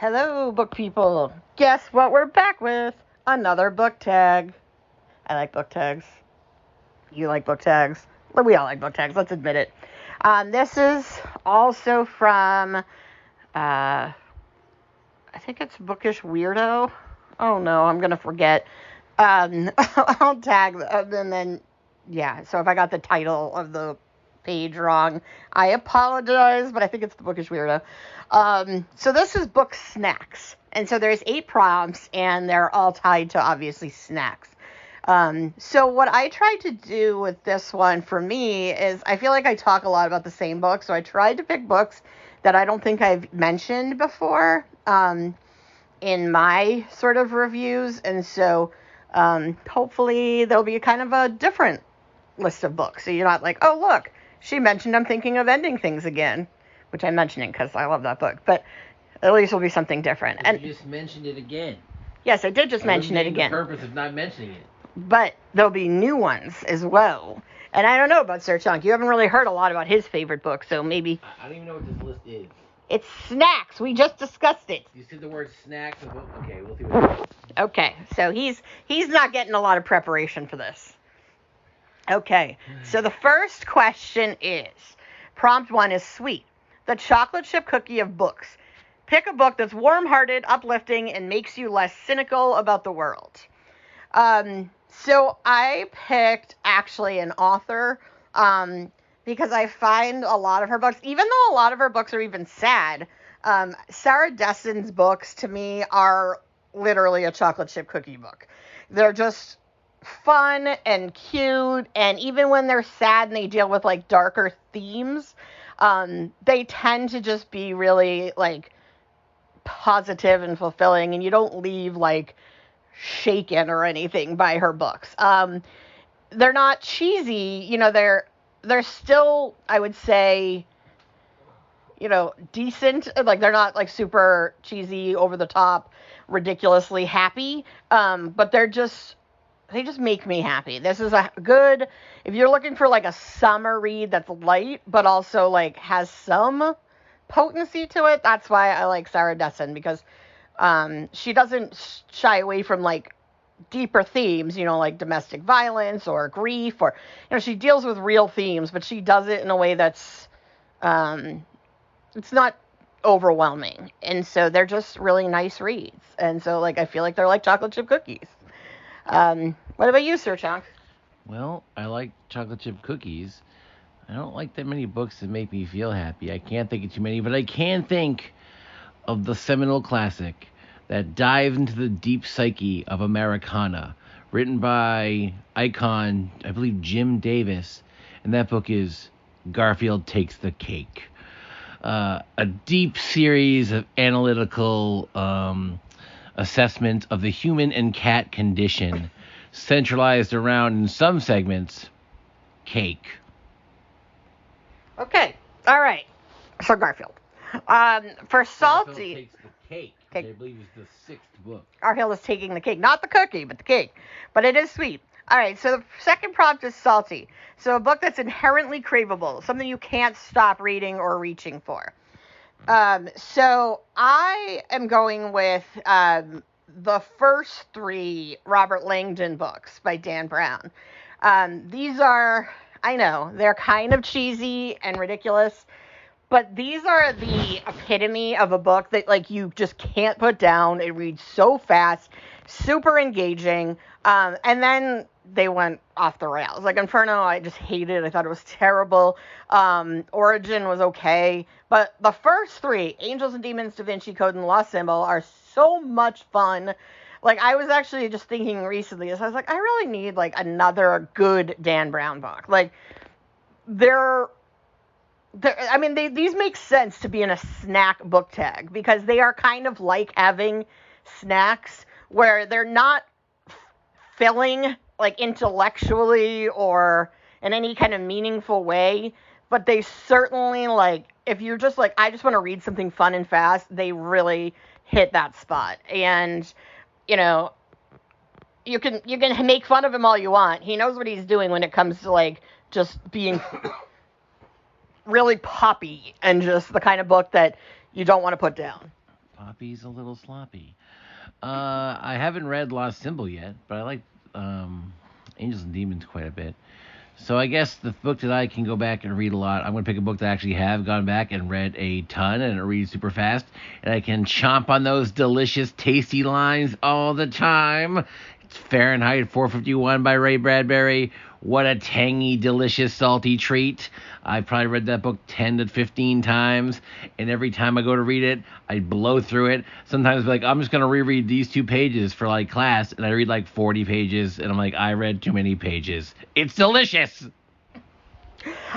Hello, book people. Guess what we're back with? Another book tag. I like book tags. You like book tags? Well, we all like book tags, let's admit it. This is also from, I think it's Bookish Weirdo. Oh no, I'm going to forget. I'll tag and then, yeah, so if I got the title of the page wrong, I apologize, but I think it's the Bookish Weirdo. So this is book snacks, and so there's 8 prompts, and they're all tied to obviously snacks. So what I tried to do with this one for me is I feel like I talk a lot about the same book, so I tried to pick books that I don't think I've mentioned before in my sort of reviews, and so hopefully there'll be kind of a different list of books, so you're not like, oh look, she mentioned I'm thinking of ending things again, which I'm mentioning because I love that book, but at least it'll be something different. And you just mentioned it again. Yes, I did just mention it again. The purpose of not mentioning it. But there'll be new ones as well. And I don't know about Sir Chunk. You haven't really heard a lot about his favorite book, so maybe... I don't even know what this list is. It's snacks. We just discussed it. You said the word snacks. Okay, we'll see what it is. Okay, so he's not getting a lot of preparation for this. Okay, so the first question is, prompt 1 is sweet. The chocolate chip cookie of books. Pick a book that's warm-hearted, uplifting, and makes you less cynical about the world. So I picked actually an author, because I find a lot of her books, even though a lot of her books are even sad, Sarah Dessen's books to me are literally a chocolate chip cookie book. They're just fun and cute, and even when they're sad and they deal with like darker themes, they tend to just be really like positive and fulfilling, and you don't leave like shaken or anything by her books. They're not cheesy, you know, they're still, I would say, you know, decent. Like, they're not like super cheesy, over the top, ridiculously happy, but they just make me happy. This is a good, if you're looking for like a summer read that's light but also like has some potency to it, that's why I like Sarah Dessen, because she doesn't shy away from like deeper themes, you know, like domestic violence or grief, or, you know, she deals with real themes, but she does it in a way that's it's not overwhelming, and so they're just really nice reads, and so like I feel like they're like chocolate chip cookies. What about you, Sir Chunk? Well, I like chocolate chip cookies. I don't like that many books that make me feel happy. I can't think of too many, but I can think of the seminal classic that dives into the deep psyche of Americana, written by icon, I believe, Jim Davis, and that book is Garfield Takes the Cake. A deep series of analytical assessment of the human and cat condition, centralized around, in some segments, cake. Okay, all right. So Garfield. For salty... Garfield Takes the Cake, which I believe is the 6th book. Garfield is taking the cake. Not the cookie, but the cake. But it is sweet. All right, so the second prompt is salty. So a book that's inherently craveable, something you can't stop reading or reaching for. So I am going with the first 3 Robert Langdon books by Dan Brown. These are, I know, they're kind of cheesy and ridiculous, but these are the epitome of a book that, like, you just can't put down. It reads so fast, super engaging, and then they went off the rails. Like, Inferno, I just hated. I thought it was terrible. Origin was okay. But the first 3, Angels and Demons, Da Vinci Code, and Lost Symbol, are so much fun. Like, I was actually just thinking recently, so I was like, I really need, like, another good Dan Brown book. Like, these make sense to be in a snack book tag, because they are kind of like having snacks where they're not filling, like, intellectually or in any kind of meaningful way, but they certainly, like, if you're just like, I just want to read something fun and fast, they really hit that spot. And, you know, you can make fun of him all you want. He knows what he's doing when it comes to, like, just being really poppy and just the kind of book that you don't want to put down. Poppy's a little sloppy. I haven't read Lost Symbol yet, but I like Angels and Demons quite a bit. So I guess the book that I can go back and read a lot, I'm going to pick a book that I actually have gone back and read a ton, and it reads super fast, and I can chomp on those delicious, tasty lines all the time. It's Fahrenheit 451 by Ray Bradbury. What a tangy, delicious, salty treat. I've probably read that book 10 to 15 times, and every time I go to read it, I blow through it. Sometimes like, I'm just going to reread these 2 pages for like class, and I read like 40 pages, and I'm like, I read too many pages. It's delicious!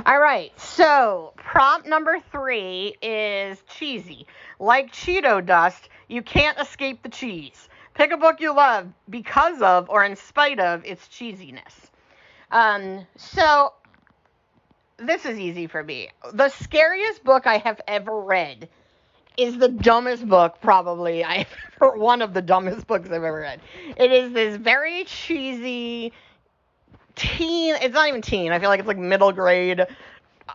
All right, so prompt number 3 is cheesy. Like Cheeto dust, you can't escape the cheese. Pick a book you love because of or in spite of its cheesiness. So this is easy for me. The scariest book I have ever read is the dumbest book probably one of the dumbest books I've ever read. It is this very cheesy teen, it's not even teen, I feel like it's like middle grade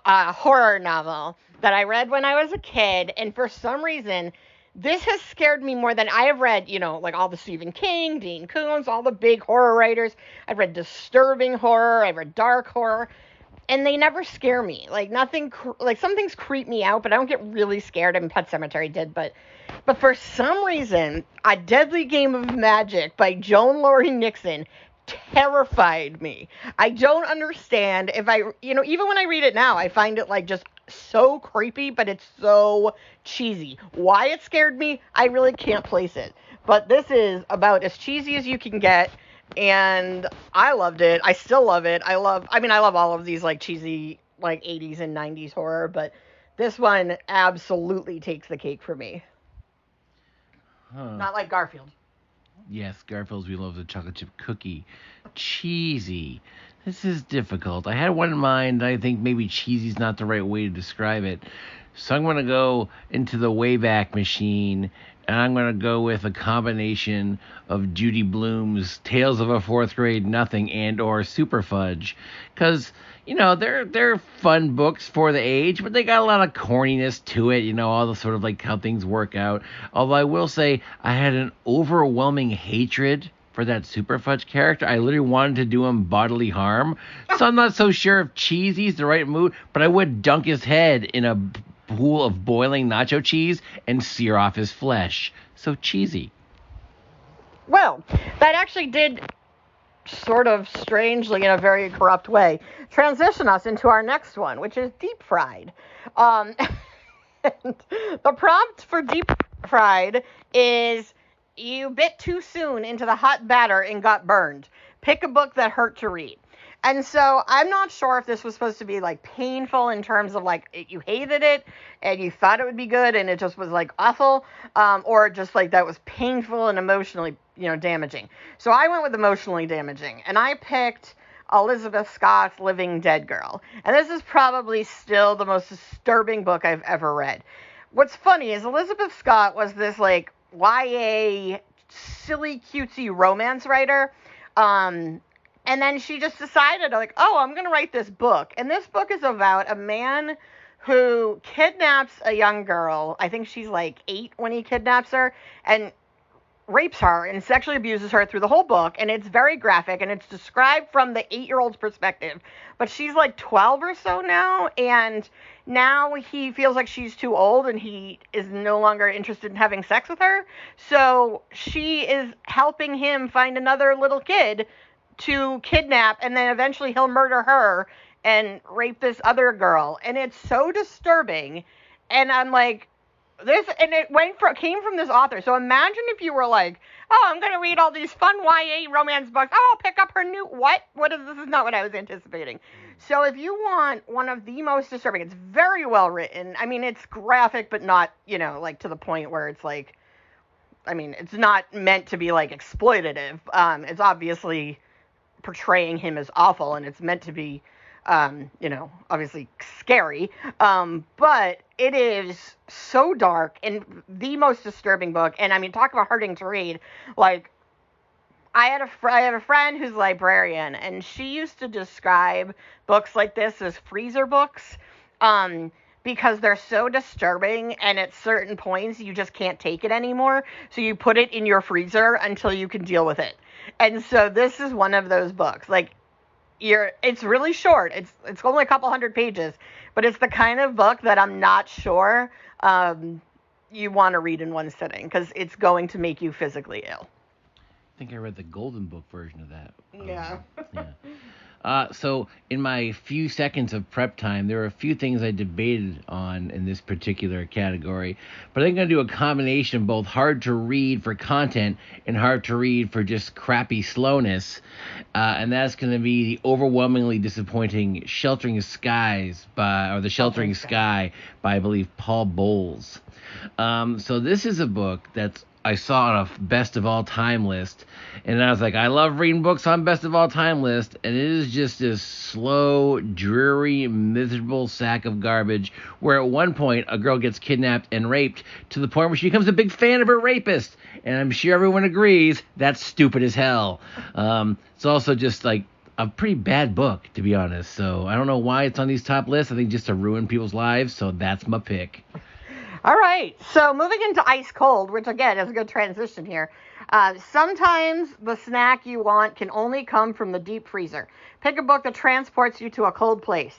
horror novel that I read when I was a kid, and for some reason this has scared me more than I have read, like all the Stephen King, Dean Koontz, all the big horror writers. I've read disturbing horror, I've read dark horror, and they never scare me. Like nothing, like some things creep me out, but I don't get really scared. I mean, Pet Sematary did, but for some reason, A Deadly Game of Magic by Joan Laurie Nixon terrified me. I don't understand even when I read it now, I find it like just so creepy, but it's so cheesy. Why it scared me, I really can't place it. But this is about as cheesy as you can get, and I loved it. I still love it. I love all of these like cheesy like 80s and 90s horror, but this one absolutely takes the cake for me. Not like Garfield. Yes, Garfield's We Love the Chocolate Chip Cookie. Cheesy. This is difficult. I had one in mind. I think maybe cheesy's not the right way to describe it. So I'm going to go into the Wayback Machine, and I'm going to go with a combination of Judy Blume's Tales of a Fourth Grade Nothing and or Super Fudge. Because, they're fun books for the age, but they got a lot of corniness to it, all the sort of like how things work out. Although I will say I had an overwhelming hatred for that Super Fudge character. I literally wanted to do him bodily harm. So I'm not so sure if cheesy's the right mood, but I would dunk his head in a pool of boiling nacho cheese and sear off his flesh. So cheesy. Well, that actually did sort of strangely, in a very corrupt way, transition us into our next one, which is deep fried. And the prompt for deep fried is: you bit too soon into the hot batter and got burned. Pick a book that hurt to read. And so I'm not sure if this was supposed to be like painful in terms of like you hated it and you thought it would be good and it just was like awful, or just like that was painful and emotionally, damaging. So I went with emotionally damaging, and I picked Elizabeth Scott's Living Dead Girl. And this is probably still the most disturbing book I've ever read. What's funny is Elizabeth Scott was this like YA silly cutesy romance writer, and then she just decided like, I'm gonna write this book, and this book is about a man who kidnaps a young girl. I think she's like 8 when he kidnaps her, and rapes her and sexually abuses her through the whole book, and it's very graphic, and it's described from the 8-year-old's perspective, but she's like 12 or so now, and now he feels like she's too old and he is no longer interested in having sex with her, so she is helping him find another little kid to kidnap, and then eventually he'll murder her and rape this other girl, and it's so disturbing. And I'm like, this, and it came from this author. So imagine if you were like, I'm going to read all these fun YA romance books. I'll pick up her new, what is this? Is not what I was anticipating. So if you want one of the most disturbing, it's very well written. I mean, it's graphic, but not, like to the point where it's like, it's not meant to be like exploitative. It's obviously portraying him as awful, and it's meant to be, obviously scary. But it is so dark and the most disturbing book. And talk about hurting to read. Like, I have a friend who's a librarian, and she used to describe books like this as freezer books. because they're so disturbing, and at certain points you just can't take it anymore. So you put it in your freezer until you can deal with it. And so this is one of those books. Like, it's really short. It's only a couple hundred pages, but it's the kind of book that I'm not sure you want to read in one sitting, because it's going to make you physically ill. I think I read the Golden Book version of that. Yeah. So in my few seconds of prep time, there are a few things I debated on in this particular category, but I think I'm going to do a combination of both hard to read for content and hard to read for just crappy slowness, and that's going to be the overwhelmingly disappointing Sheltering Skies The Sheltering Sky by, I believe, Paul Bowles. So this is a book I saw on a best of all time list, and I was like, I love reading books on best of all time list, and it is just this slow, dreary, miserable sack of garbage where at one point a girl gets kidnapped and raped to the point where she becomes a big fan of her rapist, and I'm sure everyone agrees that's stupid as hell. It's also just like a pretty bad book, to be honest, so I don't know why it's on these top lists. I think just to ruin people's lives, so that's my pick. All right, so moving into ice cold, which again is a good transition here. Sometimes the snack you want can only come from the deep freezer. Pick a book that transports you to a cold place.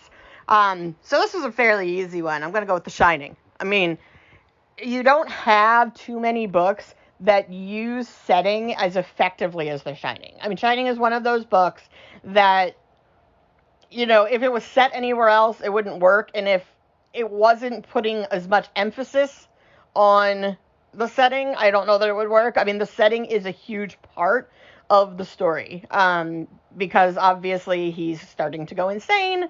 So this was a fairly easy one. I'm going to go with The Shining. I mean, you don't have too many books that use setting as effectively as The Shining. I mean, Shining is one of those books that, if it was set anywhere else, it wouldn't work. And if it wasn't putting as much emphasis on the setting, I don't know that it would work. I mean, the setting is a huge part of the story, because obviously he's starting to go insane,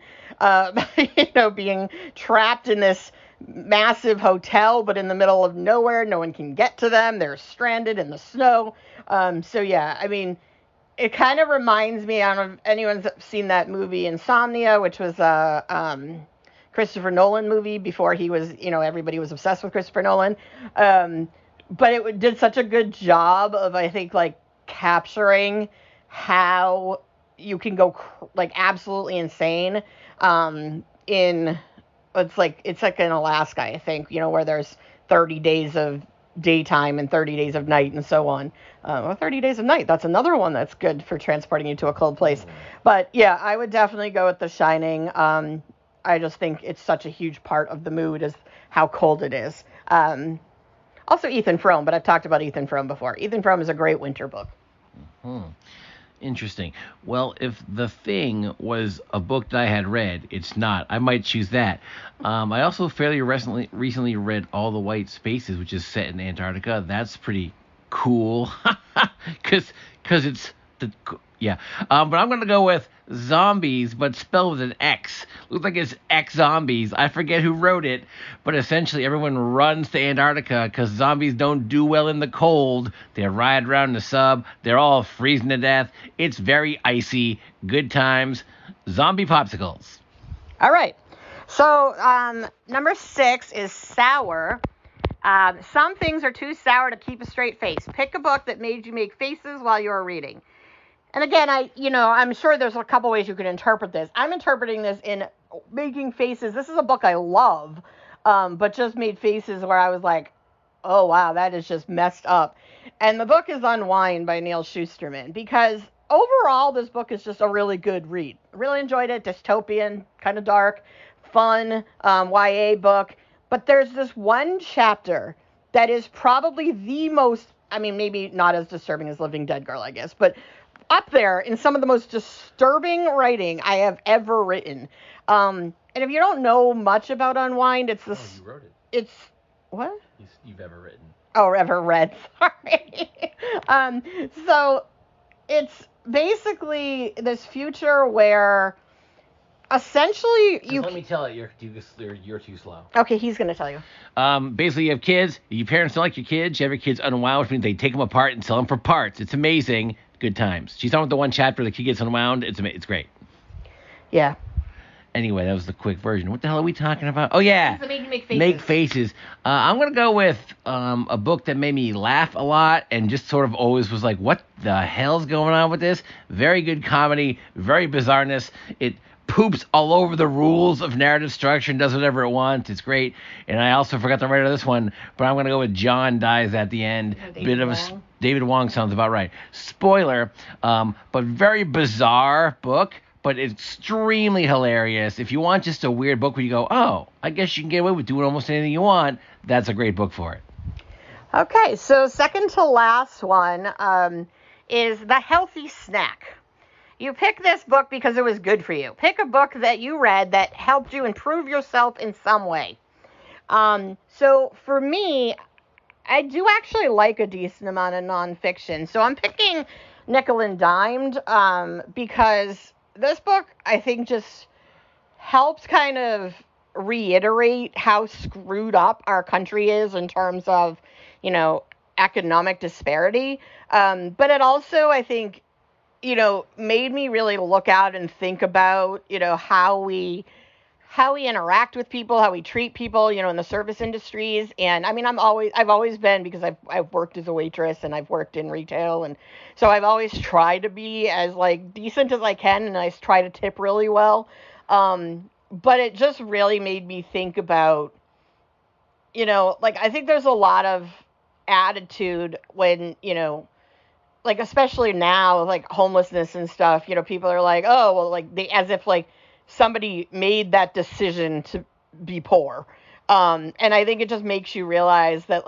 being trapped in this massive hotel, but in the middle of nowhere. No one can get to them. They're stranded in the snow. So yeah, I mean, it kind of reminds me, I don't know if anyone's seen that movie Insomnia, which was Christopher Nolan movie before he was, everybody was obsessed with Christopher Nolan. But it did such a good job of, I think, like, capturing how you can go absolutely insane it's like in Alaska, I think, where there's 30 days of daytime and 30 days of night and so on. 30 days of night, that's another one that's good for transporting you to a cold place. But yeah, I would definitely go with The Shining. I just think it's such a huge part of the mood is how cold it is. Also Ethan Frome, but I've talked about Ethan Frome before. Ethan Frome is a great winter book. Interesting. Well, if The Thing was a book that I had read, it's not. I might choose that. I also fairly recently read All the White Spaces, which is set in Antarctica. That's pretty cool. Because it's... Yeah. But I'm going to go with Zombies, but spelled with an X. Looks like it's X Zombies. I forget who wrote it, but essentially everyone runs to Antarctica because zombies don't do well in the cold. They ride around in the sub. They're all freezing to death. It's very icy. Good times. Zombie popsicles. All right. So number 6 is sour. Some things are too sour to keep a straight face. Pick a book that made you make faces while you were reading. And again, I'm sure there's a couple ways you could interpret this. I'm interpreting this in making faces. This is a book I love, but just made faces where I was like, oh, wow, that is just messed up. And the book is Unwind by Neal Shusterman, because overall, this book is just a really good read. Really enjoyed it. Dystopian, kind of dark, fun, YA book. But there's this one chapter that is probably the most, maybe not as disturbing as Living Dead Girl, I guess, but up there in some of the most disturbing writing I have ever written. And if you don't know much about Unwind, it's this... Oh, you wrote it. It's... What? You've ever written. Oh, ever read. Sorry. So it's basically this future where essentially you... Let me tell it. You're too slow. Okay, he's going to tell you. Basically, you have kids. Your parents don't like your kids. You have your kids unwound, which means they take them apart and sell them for parts. It's amazing. Good times. She's talking about the one chapter the kid gets unwound. It's great. Yeah. Anyway, that was the quick version. What the hell are we talking about? Oh, yeah. Make faces. I'm going to go with a book that made me laugh a lot and just sort of always was like, what the hell's going on with this? Very good comedy, very bizarreness. It poops all over the rules of narrative structure and does whatever it wants. It's great. And I also forgot the writer of this one, but I'm going to go with John dies at the end. David Wong sounds about right. Spoiler, but very bizarre book, but extremely hilarious. If you want just a weird book where you go, oh, I guess you can get away with doing almost anything you want, that's a great book for it. Okay, so second to last one is The Healthy Snack. You pick this book because it was good for you. Pick a book that you read that helped you improve yourself in some way. So for me, I do actually like a decent amount of nonfiction. So I'm picking Nickel and Dimed because this book, I think, just helps kind of reiterate how screwed up our country is in terms of, economic disparity. But it also, I think, made me really look out and think about, how we interact with people, how we treat people, in the service industries. And I mean, I've always been, because I've worked as a waitress and I've worked in retail. And so I've always tried to be as decent as I can. And I try to tip really well. But it just really made me think about, I think there's a lot of attitude when, especially now, homelessness and stuff, people are like, oh, well, as if somebody made that decision to be poor. And I think it just makes you realize that,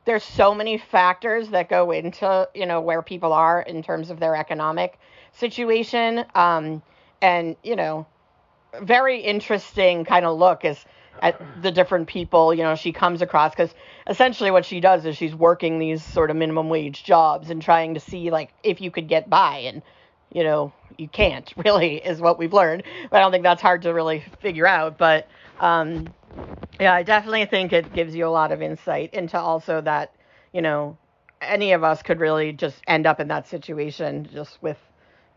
there's so many factors that go into, where people are in terms of their economic situation. And, very interesting kind of look at the different people, she comes across, because essentially what she does is she's working these sort of minimum wage jobs and trying to see if you could get by, and you can't really, is what we've learned. But I don't think that's hard to really figure out. But yeah, I definitely think it gives you a lot of insight into also that, any of us could really just end up in that situation, just with,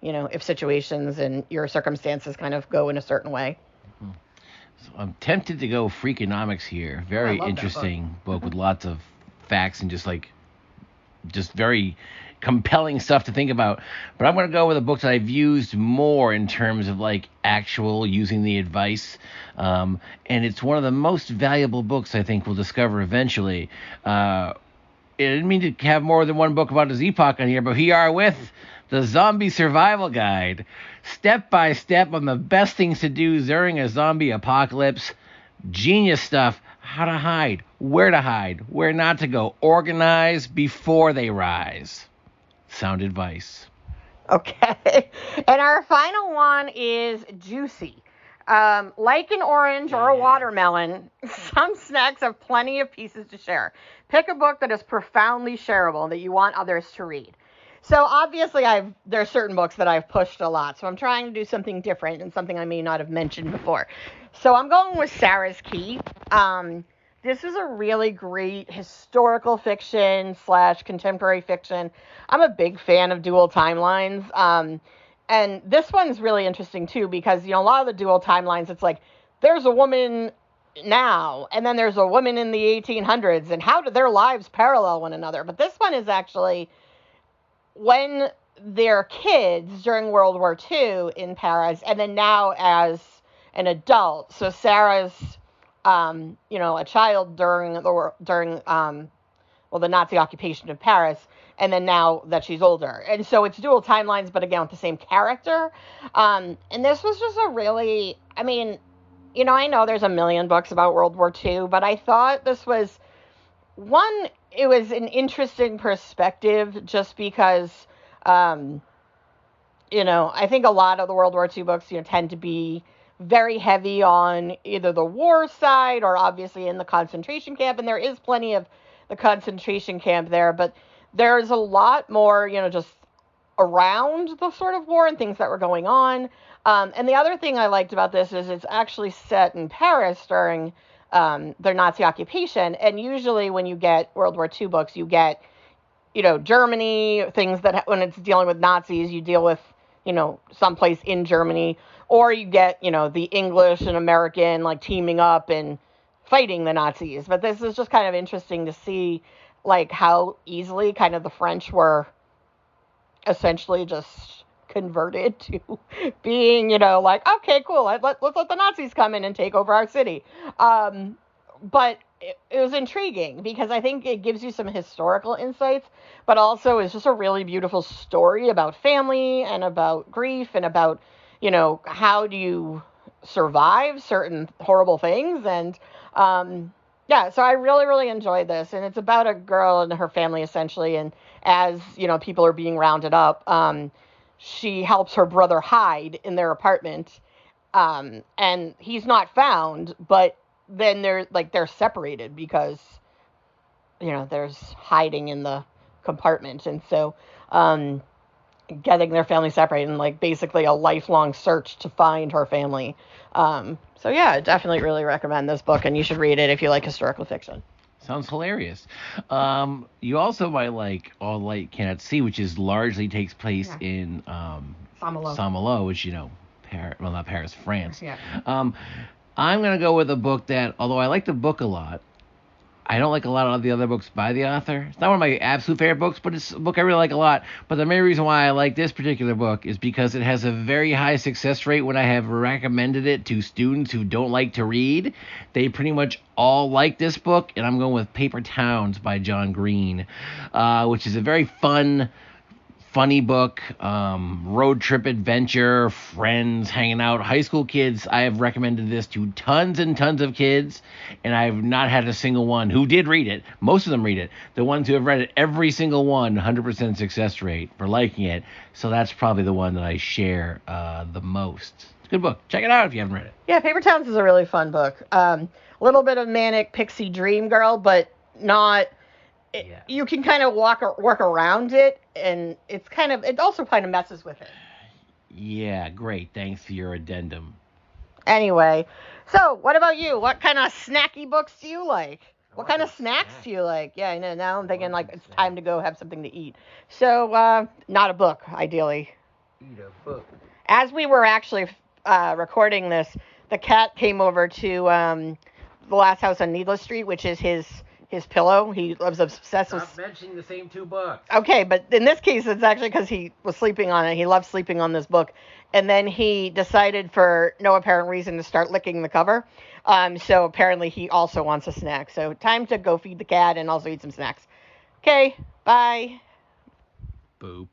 if situations and your circumstances kind of go in a certain way. So I'm tempted to go Freakonomics here. Very interesting book with lots of facts and just very compelling stuff to think about. But I'm going to go with a book that I've used more in terms of actual using the advice. And it's one of the most valuable books I think we'll discover eventually. I didn't mean to have more than one book about his epoch on here, but here are with the Zombie Survival Guide. Step by step on the best things to do during a zombie apocalypse. Genius stuff. How to hide, where not to go. Organize before they rise. Sound advice. Okay. And our final one is Juicy. Like an orange or a watermelon, some snacks have plenty of pieces to share. Pick a book that is profoundly shareable that you want others to read. So obviously there are certain books that I've pushed a lot. So I'm trying to do something different and something I may not have mentioned before. So I'm going with Sarah's Key. This is a really great historical fiction / contemporary fiction. I'm a big fan of dual timelines. And this one's really interesting too, because, a lot of the dual timelines, it's there's a woman now, and then there's a woman in the 1800s, and how do their lives parallel one another? But this one is actually when they're kids during World War II in Paris, and then now as an adult. So Sarah's, a child during the Nazi occupation of Paris, and then now that she's older. And so it's dual timelines, but again, with the same character. And this was just a really, I know there's a million books about World War II, but I thought this was one, it was an interesting perspective just because, I think a lot of the World War II books, tend to be very heavy on either the war side or obviously in the concentration camp. And there is plenty of the concentration camp there, but there's a lot more, just around the sort of war and things that were going on. And the other thing I liked about this is it's actually set in Paris during their Nazi occupation. And usually when you get World War II books, you get, Germany, things that when it's dealing with Nazis, you deal with, someplace in Germany, or you get, the English and American teaming up and fighting the Nazis. But this is just kind of interesting to see how easily kind of the French were essentially just converted to being, like, okay, cool, let's let the Nazis come in and take over our city. But it was intriguing because I think it gives you some historical insights, but also it's just a really beautiful story about family and about grief and about, how do you survive certain horrible things. And yeah, so I really, really enjoyed this. And it's about a girl and her family, essentially. And as, people are being rounded up, she helps her brother hide in their apartment. And he's not found, but then they're separated because, there's hiding in the compartment. And so getting their family separated and, like, basically a lifelong search to find her family. So yeah, I definitely really recommend this book, and you should read it if you like historical fiction. Sounds hilarious. You also might like All Light Cannot See, which largely takes place in Saint-Malo, which, not Paris, France. Yeah. I'm going to go with a book that, although I like the book a lot, I don't like a lot of the other books by the author. It's not one of my absolute favorite books, but it's a book I really like a lot. But the main reason why I like this particular book is because it has a very high success rate when I have recommended it to students who don't like to read. They pretty much all like this book, and I'm going with Paper Towns by John Green, which is a very funny book, road trip adventure, friends hanging out, high school kids. I have recommended this to tons and tons of kids, and I have not had a single one who did read it. Most of them read it. The ones who have read it, every single one, 100% success rate for liking it. So that's probably the one that I share the most. It's a good book. Check it out if you haven't read it. Yeah, Paper Towns is a really fun book. A little bit of manic pixie dream girl, but not... Yeah. You can kind of work around it, and it also kind of messes with it. Yeah, great. Thanks for your addendum. Anyway, so what about you? What kind of snacky books do you like? What kind of snacks do you like? Yeah, I know. Now I'm thinking like it's time to go have something to eat. So, not a book, ideally. Eat a book. As we were actually recording this, the cat came over to the last house on Needless Street, which is his pillow. He was obsessed with... Stop mentioning the same two books. Okay, but in this case, it's actually because he was sleeping on it. He loved sleeping on this book. And then he decided, for no apparent reason, to start licking the cover. So apparently he also wants a snack. So time to go feed the cat and also eat some snacks. Okay, bye. Boop.